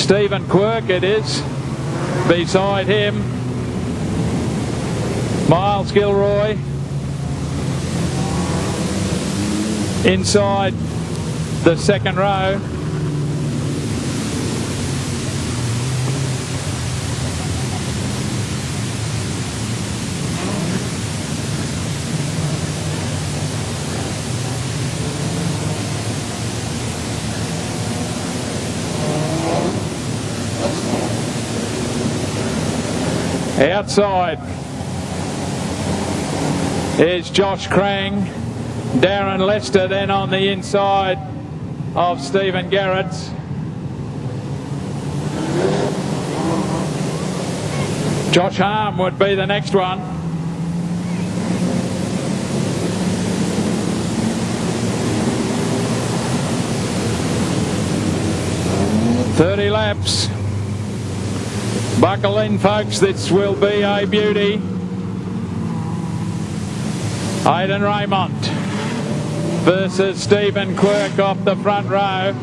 Stephen Quirk it is. Beside him, Miles Gilroy. Inside the second row. Outside is Josh Crang, Darren Lester then on the inside of Stephen Garrett's. Josh Harm would be the next one. "30 laps. Buckle in, folks, this will be a beauty." Aidan Raymond versus Stephen Quirk off the front row.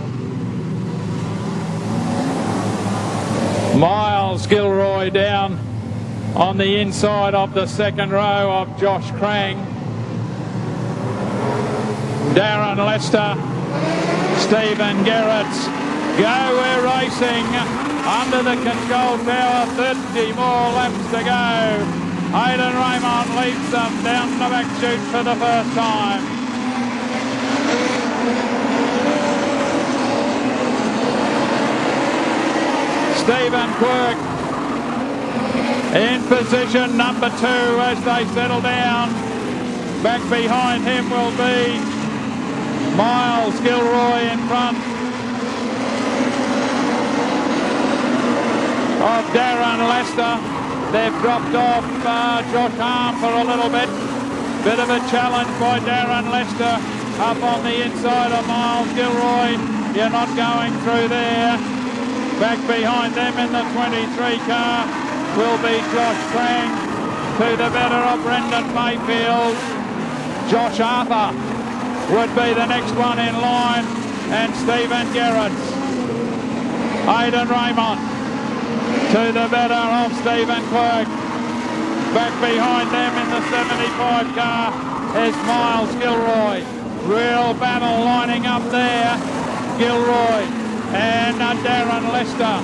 Miles Gilroy down on the inside of the second row of Josh Crang. Darren Lester, Stephen Garrett's. Go, we're racing under the control tower, 30 more laps to go. Aidan Raymond leads them down the back chute for the first time. Stephen Quirk in position number 2 as they settle down. Back behind him will be Miles Gilroy in front of Darren Lester. They've dropped off Josh Harm for a little bit. Bit of a challenge by Darren Lester up on the inside of Miles Gilroy. You're not going through there. Back behind them in the 23 car will be Josh Crang. To the better of Brendan Mayfield. Josh Arthur would be the next one in line, and Stephen Garrett. Aidan Raymond to the better of Stephen Quirk. Back behind them in the 75 car is Miles Gilroy. Real battle lining up there. Gilroy and Darren Lester.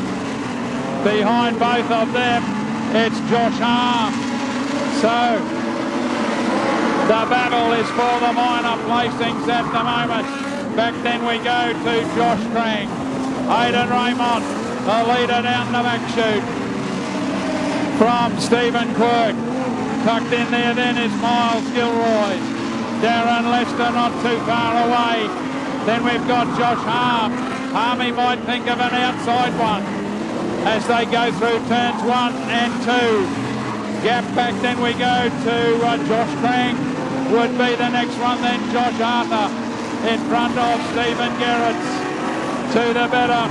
Behind both of them, it's Josh Harm. So the battle is for the minor placings at the moment. Back then we go to Josh Crang. Aidan Raymond, the leader down the back chute from Stephen Quirk. Tucked in there then is Miles Gilroy. Darren Lester not too far away. Then we've got Josh Harm. Harmy might think of an outside one as they go through turns 1 and 2. Gap back, then we go to Josh Crang. Would be the next one, then Josh Arthur in front of Stephen Garrett. To the better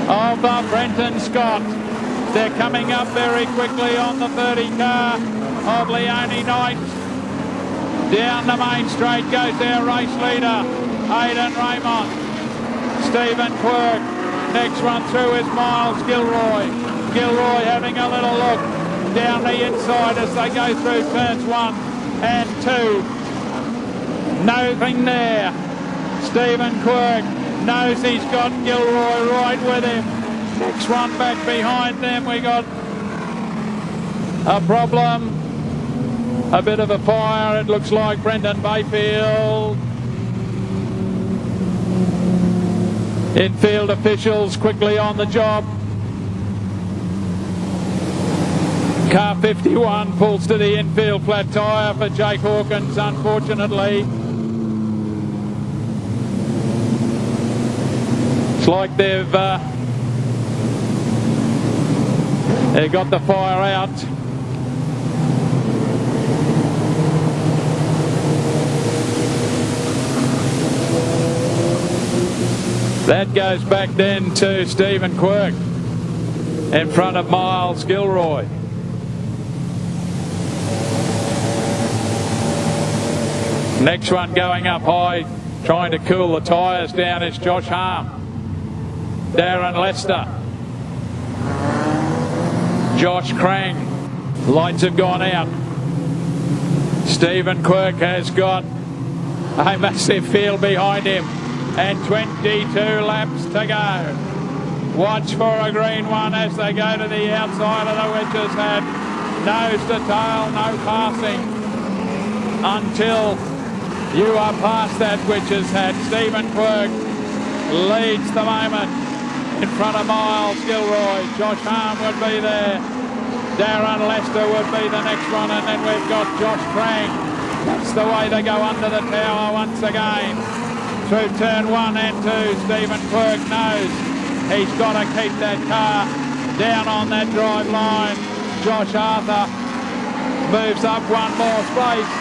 of Brenton Scott. They're coming up very quickly on the 30 car of Leone Knight. Down the main straight goes their race leader, Aidan Raymond. Stephen Quirk. Next one through is Miles Gilroy. Gilroy having a little look down the inside as they go through turns 1 and 2. Nothing there. Stephen Quirk knows he's got Gilroy right with him. Next one back behind them, we got a problem. A bit of a fire, it looks like. Brendan Mayfield. Infield officials quickly on the job. Car 51 pulls to the infield, flat tyre for Jake Hawkins, unfortunately. It's like they've got the fire out. That goes back then to Stephen Quirk in front of Miles Gilroy. Next one going up high, trying to cool the tyres down, is Josh Harm. Darren Lester. Josh Crang. Lights have gone out. Stephen Quirk has got a massive field behind him and 22 laps to go. Watch for a green one as they go to the outside of the Witch's Head. Nose to tail, no passing until you are past that Witch's Head. Stephen Quirk leads the moment in front of Miles Gilroy. Josh Harm would be there. Darren Lester would be the next one, and then we've got Josh Crang. That's the way they go under the tower once again. Through turn 1 and 2, Stephen Quirk knows he's got to keep that car down on that drive line. Josh Arthur moves up one more space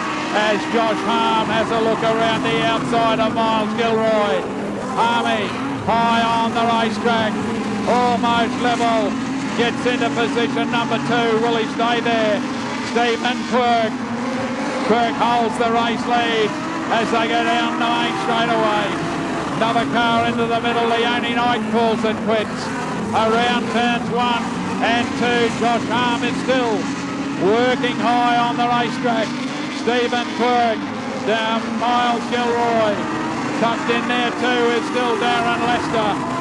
as Josh Harm has a look around the outside of Miles Gilroy. Harmy high on the racetrack, almost level. Gets into position number 2. Will he stay there? Stephen Quirk. Quirk holds the race lead as they go down the main straightaway. Another car into the middle. Leone Knight pulls and quits. Around turns 1 and 2. Josh Harm is still working high on the racetrack. Stephen Quirk. Down Miles Gilroy. Tucked in there too is still Darren Lester.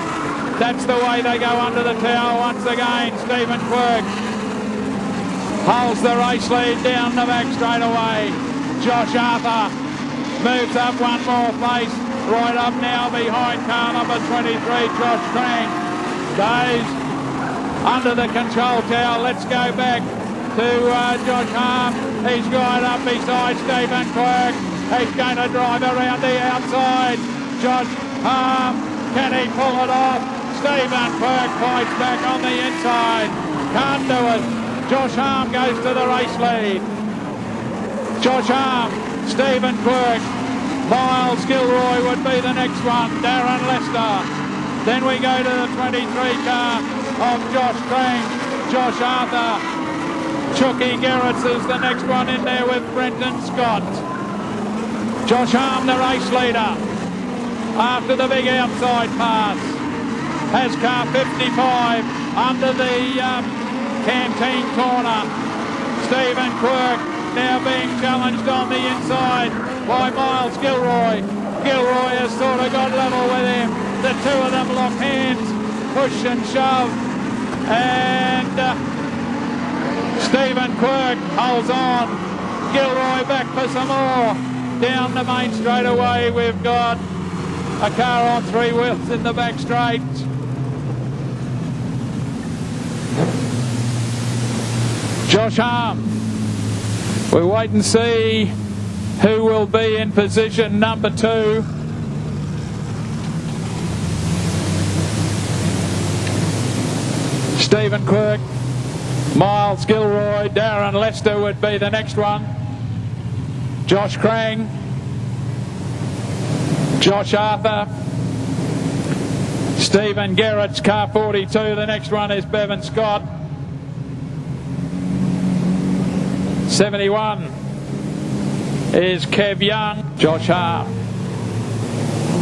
That's the way they go under the tower once again. Stephen Quirk holds the race lead down the back straight away. Josh Arthur moves up one more place. Right up now behind car number 23, Josh Crang. Stays under the control tower. Let's go back to Josh Harm. He's right up beside Stephen Quirk. He's going to drive around the outside. Josh Harm, can he pull it off? Stephen Quirk fights back on the inside. Can't do it. Josh Harm goes to the race lead. Josh Harm, Stephen Quirk, Miles Gilroy would be the next one. Darren Lester. Then we go to the 23 car of Josh Crang. Josh Arthur. Chucky Gerrits is the next one in there with Brenton Scott. Josh Harm, the race leader. After the big outside pass. Has car 55 under the canteen corner. Stephen Quirk now being challenged on the inside by Miles Gilroy. Gilroy has sort of got level with him. The two of them lock hands, push and shove, and Stephen Quirk holds on. Gilroy back for some more. Down the main straightaway we've got a car on 3 wheels in the back straight. Josh Harm. We wait and see who will be in position number 2. Stephen Quirk, Miles Gilroy, Darren Lester would be the next one. Josh Crang, Josh Arthur, Stephen Gerrits, car 42. The next one is Bevan Scott. 71 is Kev Young. Josh Harm,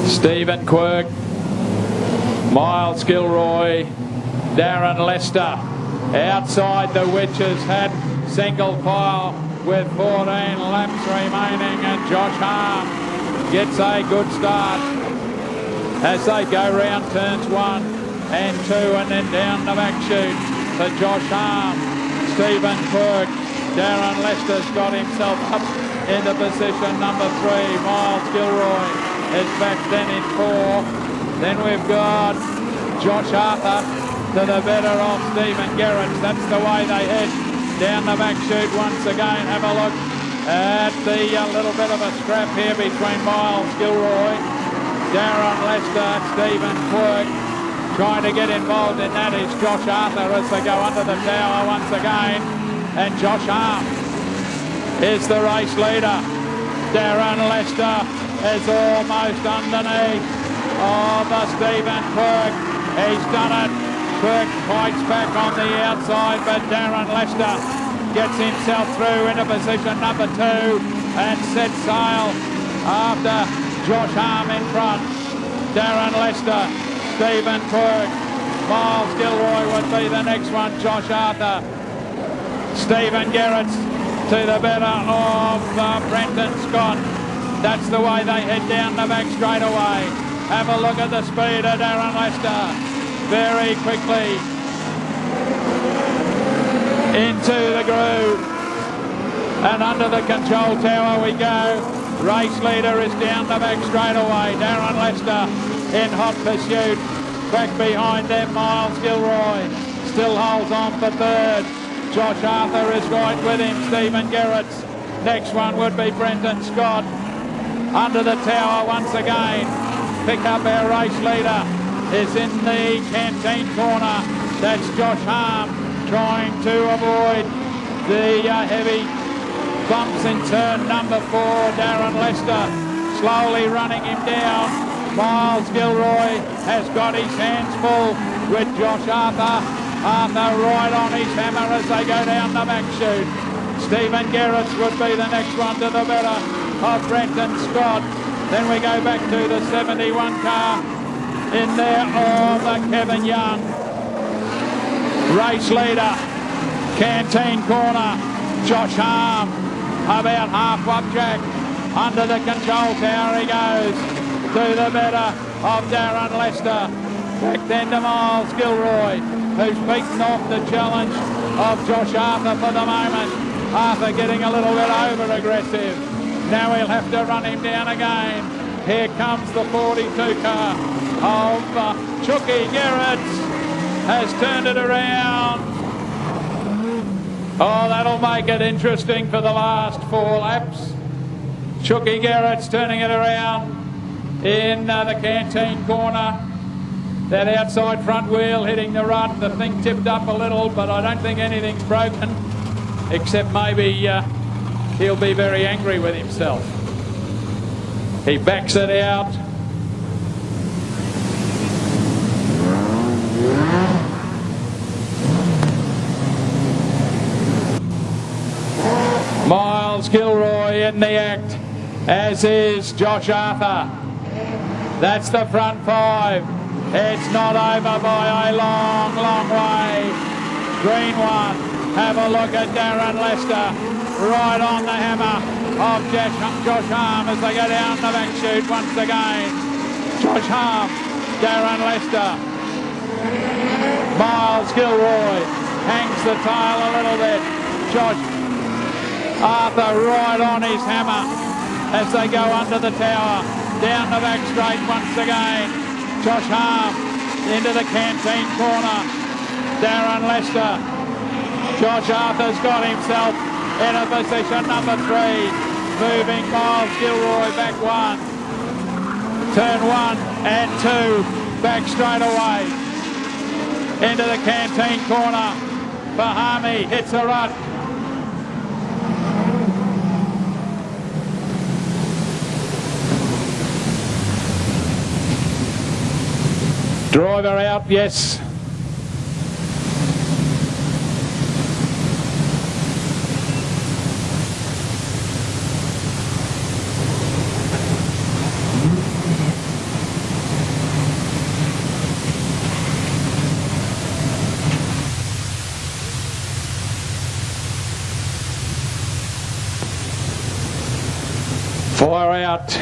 Stephen Quirk, Miles Gilroy, Darren Lester. Outside the Witch's Head, single file with 14 laps remaining, and Josh Harm gets a good start as they go round turns 1 and 2 and then down the back chute for Josh Harm. Stephen Quirk. Darren Lester's got himself up into position number 3. Miles Gilroy is back then in 4. Then we've got Josh Arthur to the better of Stephen Gerrits. That's the way they head down the back chute once again. Have a look at the little bit of a scrap here between Miles Gilroy, Darren Lester, Stephen Quirk. Trying to get involved in that is Josh Arthur as they go under the tower once again. And Josh Harm is the race leader. Darren Lester is almost underneath the Stephen Quirk. He's done it. Quirk fights back on the outside, but Darren Lester gets himself through into position number 2 and sets sail after Josh Harm in front. Darren Lester, Stephen Quirk, Miles Gilroy would be the next one. Josh Arthur. Stephen Gerrits to the better of Brenton Scott. That's the way they head down the back straight away. Have a look at the speed of Darren Lester. Very quickly into the groove. And under the control tower we go. Race leader is down the back straight away. Darren Lester in hot pursuit. Back behind them, Miles Gilroy still holds on for third. Josh Arthur is right with him. Stephen Gerrits. Next one would be Brenton Scott. Under the tower once again. Pick up our race leader. Is in the canteen corner. That's Josh Harm trying to avoid the heavy bumps in turn number 4. Darren Lester slowly running him down. Miles Gilroy has got his hands full with Josh Arthur. Arthur right on his hammer as they go down the back chute. Stephen Gerrits would be the next one to the better of Brenton Scott. Then we go back to the 71 car in there of Kevin Young. Race leader, canteen corner, Josh Harm, about half up Jack. Under the control tower he goes to the better of Darren Lester. Back then to Miles Gilroy, who's beaten off the challenge of Josh Arthur for the moment. Arthur getting a little bit over-aggressive. Now he'll have to run him down again. Here comes the 42 car of Chucky Gerrits. Has turned it around. Oh, that'll make it interesting for the last 4 laps. Chucky Gerrits turning it around in the canteen corner. That outside front wheel hitting the rut. The thing tipped up a little, but I don't think anything's broken, except maybe he'll be very angry with himself. He backs it out. Miles Gilroy in the act, as is Josh Arthur. That's the front 5. It's not over by a long, long way. Green one. Have a look at Darren Lester. Right on the hammer of Josh Harm as they go down the back chute once again. Josh Harm, Darren Lester. Miles Gilroy hangs the tail a little bit. Josh Arthur right on his hammer as they go under the tower. Down the back straight once again. Josh Harm into the canteen corner. Darren Lester. Josh Arthur's got himself in a position number 3. Moving Miles Gilroy back 1. Turn 1 and 2. Back straight away. Into the canteen corner. Bahami hits a rut. Driver out, yes. Fire out.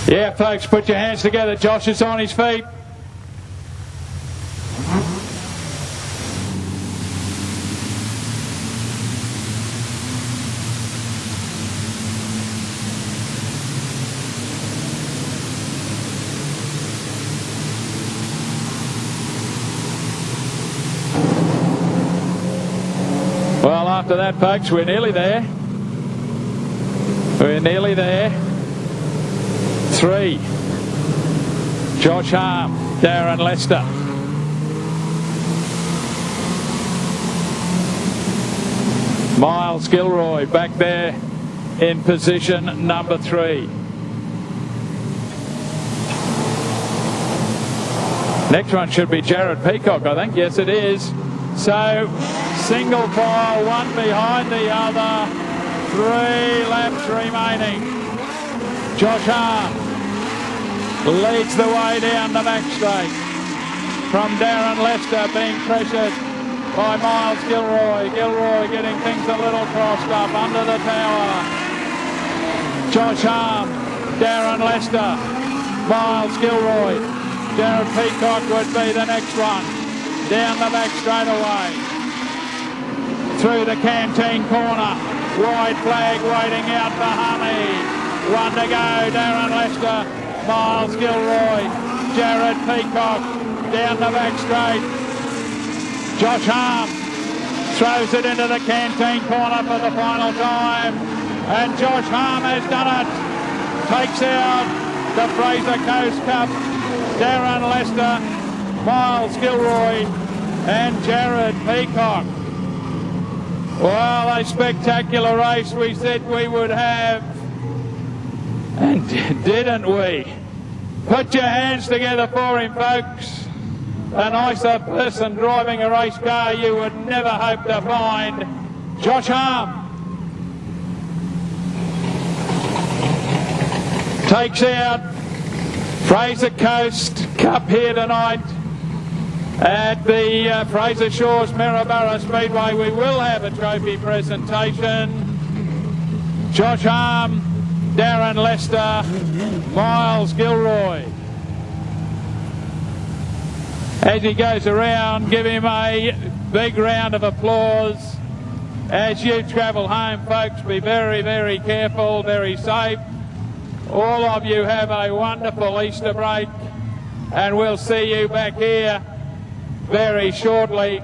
Yeah, folks, put your hands together. Josh is on his feet. Well, after that, folks, we're nearly there. We're nearly there. 3. Josh Harm, Darren Lester. Miles Gilroy back there in position number 3. Next one should be Jared Peacock, I think. Yes, it is. So, single file, one behind the other. 3 laps remaining. Josh Hart leads the way down the back straight. From Darren Lester being pressured by Miles Gilroy. Gilroy getting things a little crossed up under the tower. Josh Hart, Darren Lester, Miles Gilroy. Jared Peacock would be the next one. Down the back straight away. Through the canteen corner. Wide flag waiting out for Honey. 1 to go. Darren Lester, Miles Gilroy, Jared Peacock. Down the back straight. Josh Harm throws it into the canteen corner for the final time. And Josh Harm has done it. Takes out the Fraser Coast Cup. Darren Lester, Miles Gilroy and Jared Peacock. Well, a spectacular race we said we would have, and didn't we? Put your hands together for him, folks. A nicer person driving a race car you would never hope to find. Josh Harm takes out Fraser Coast Cup here tonight at the Fraser Shores Maryborough Speedway. We will have a trophy presentation. Josh Harm, Darren Lester, Miles Gilroy. As he goes around, give him a big round of applause. As you travel home, folks, be very, very careful, very safe. All of you have a wonderful Easter break, and we'll see you back here very shortly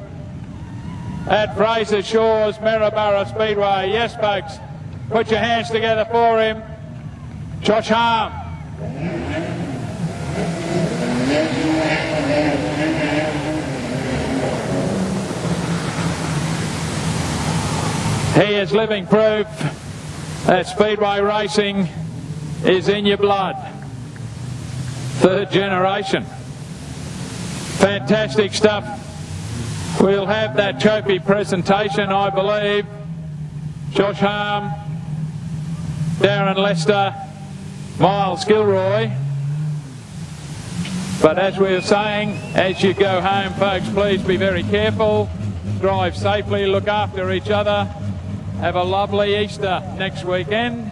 at Fraser Shores Maryborough Speedway. Yes, folks, put your hands together for him. Josh Harm. He is living proof that Speedway racing is in your blood. 3rd generation. Fantastic stuff. We'll have that trophy presentation, I believe. Josh Harm, Darren Lester, Miles Gilroy. But as we were saying, as you go home, folks, please be very careful. Drive safely, look after each other. Have a lovely Easter next weekend.